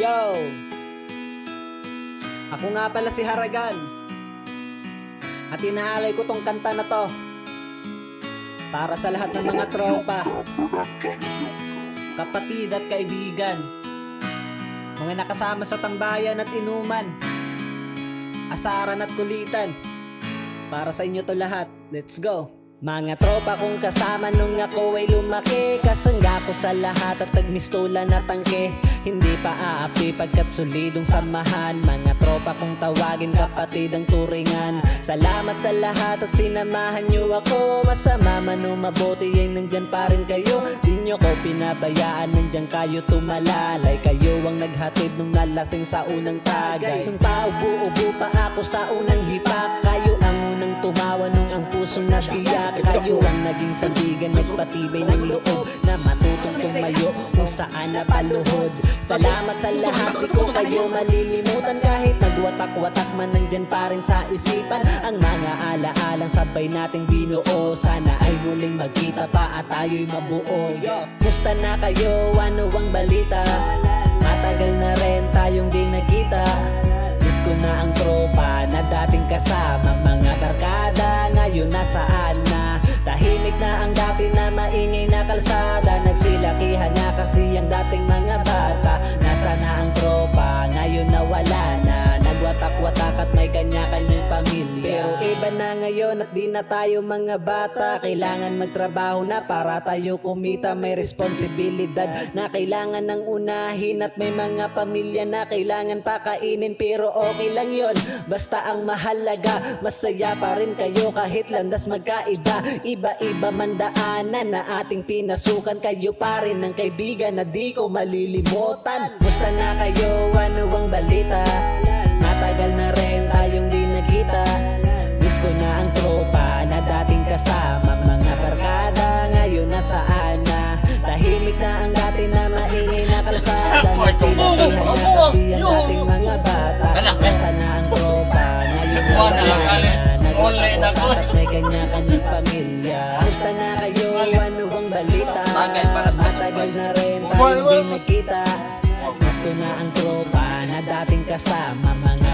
Yo! Ako nga pala si Haragan. At inaalay ko tong kanta na to para sa lahat ng mga tropa, kapatid at kaibigan, mga nakasama sa tambayan at inuman, asaran at kulitan. Para sa inyo to lahat. Let's go! Mga tropa kong kasama nung ako ay lumaki, kasangga ko sa lahat at nagmistola na tangke. Hindi pa aapi pagkat solidong samahan. Mga tropa kong tawagin kapatid ang turingan. Salamat sa lahat at sinamahan nyo ako. Masama man o mabuti ay nandyan pa rin kayo. Di nyo ko pinabayaan, nandyan kayo tumalalay. Kayo ang naghatid nung nalasing sa unang tagay. Nung paubo-ubo pa ako sa unang hipak, kayo ang unang tumawa nung ang pusong nabiyak. Kayo ang naging sandigan, nagpatibay ng loob na matutong tumayo kung saan napaluhod. Salamat sa lahat, di ko kayo malilimutan. Kahit nagwatak-watak man, nandyan pa rin sa isipan ang mga alaalang sabay nating binuo. Sana ay muling magkita pa at tayo'y mabuo. Musta na kayo? Ano ang balita? Matagal na rin tayong di nagkita. Miss ko na ang tropa na dating kasama. Mga barkada ngayon nasaan na? Tahimik na ang dati na maingay na kalsada. Nagsilakihan na kasi ang dating mga bata. Nasa na ang tropa, ngayon nawala na. Nagwatak-watak at may kanya-kanyang pamilya. Pero iba na ngayon at di na tayo mga bata. Kailangan magtrabaho na para tayo kumita. May responsibilidad na kailangan ng unahin. At may mga pamilya na kailangan pakainin. Pero okay lang yon, basta ang mahalaga masaya pa rin kayo kahit landas magkaiba. Iba-iba man daanan na ating pinasukan. Kayo pa rin ang kaibigan na di ko malilimutan. Musta na kayo? Ano ang balita? Matagal na rin tayong di nagkita. Miss ko na ang tropa na dating kasama. Mga barkada ngayon nasaan na? Tahimik na ang dati na maingay na kalsada. Nagsilakihan na kasi ang dating mga bata. Nasa na ang tropa, ngayon nawala na. Nagwatak-watak at may kanya-kanyang pamilya. Musta na kayo? Ano ang balita? Matagal na rin tayong di nagkita. Miss ko na ang tropa na dating kasama. Mga